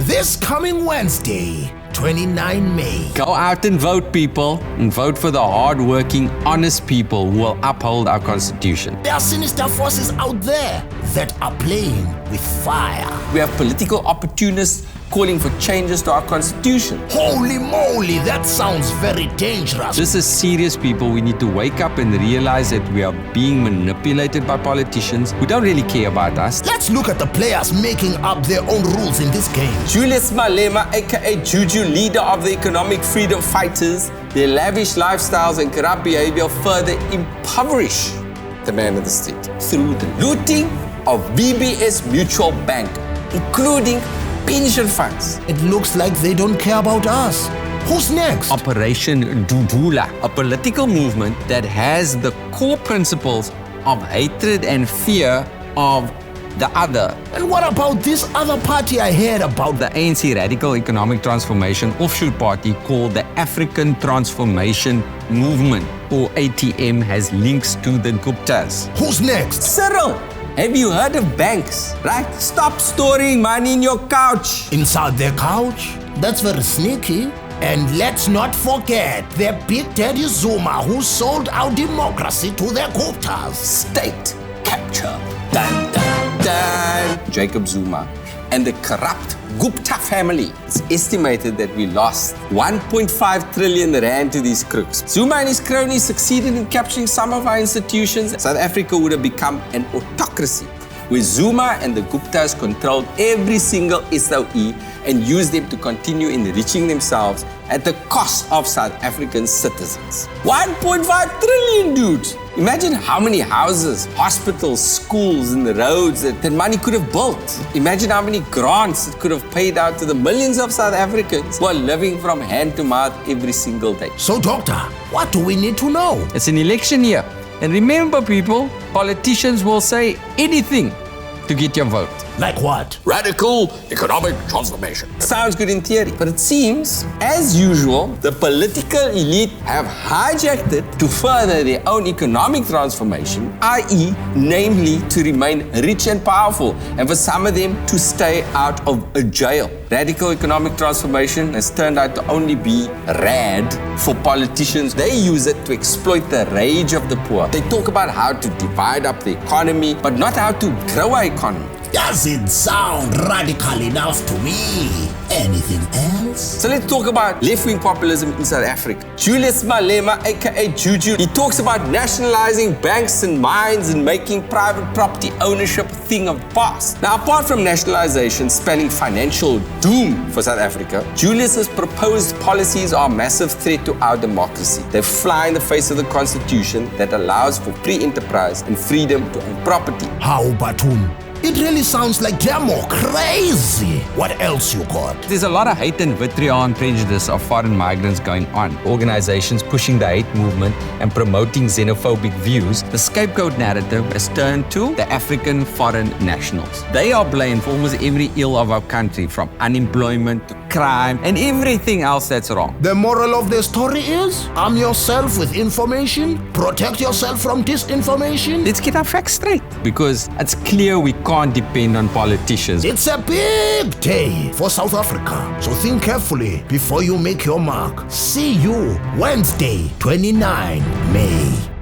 this coming Wednesday, 29 May. Go out and vote, people, and vote for the hard-working, honest people who will uphold our Constitution. There are sinister forces out there that are playing with fire. We have political opportunists calling for changes to our Constitution. Holy moly, that sounds very dangerous. This is serious, people. We need to wake up and realize that we are being manipulated by politicians who don't really care about us. Let's look at the players making up their own rules in this game. Julius Malema, aka Juju, leader of the economic freedom fighters, their lavish lifestyles and corrupt behavior further impoverish the man of the street through the looting of BBS Mutual Bank, including pension funds. It looks like they don't care about us. Who's next? Operation Dudula, a political movement that has the core principles of hatred and fear of the other. And what about this other party I heard about? The ANC Radical Economic Transformation offshoot party called the African Transformation Movement, or ATM, has links to the Guptas. Who's next? Cyril, have you heard of banks, right? Stop storing money in your couch. Inside their couch? That's very sneaky. And let's not forget their Big Daddy Zuma, who sold our democracy to their Guptas. State capture. Dun, dun, dun. Jacob Zuma and the corrupt Gupta family. It's estimated that we lost 1.5 trillion rand to these crooks. Zuma and his cronies succeeded in capturing some of our institutions. South Africa would have become an autocracy, where Zuma and the Guptas controlled every single SOE and used them to continue enriching themselves at the cost of South African citizens. 1.5 trillion, dudes! Imagine how many houses, hospitals, schools, and the roads that money could have built. Imagine how many grants it could have paid out to the millions of South Africans who are living from hand to mouth every single day. So, Doctor, what do we need to know? It's an election year. And remember, people, politicians will say anything to get your vote. Like what? Radical economic transformation. Sounds good in theory, but it seems, as usual, the political elite have hijacked it to further their own economic transformation, i.e., namely to remain rich and powerful, and for some of them to stay out of a jail. Radical economic transformation has turned out to only be rad for politicians. They use it to exploit the rage of the poor. They talk about how to divide up the economy, but not how to grow our economy. Doesn't sound radical enough to me. Anything else? So let's talk about left-wing populism in South Africa. Julius Malema, aka Juju, he talks about nationalizing banks and mines and making private property ownership a thing of the past. Now, apart from nationalization spelling financial doom for South Africa, Julius's proposed policies are a massive threat to our democracy. They fly in the face of the Constitution that allows for free enterprise and freedom to own property. How, Batum? It really sounds like demo crazy. What else you got? There's a lot of hate and vitriol and prejudice of foreign migrants going on. Organizations pushing the hate movement and promoting xenophobic views. The scapegoat narrative has turned to the African foreign nationals. They are blamed for almost every ill of our country, from unemployment to crime and everything else that's wrong. The moral of the story is, arm yourself with information, protect yourself from disinformation. Let's get our facts straight, because it's clear we can't depend on politicians. It's a big day for South Africa, so think carefully before you make your mark. See you Wednesday, 29 May.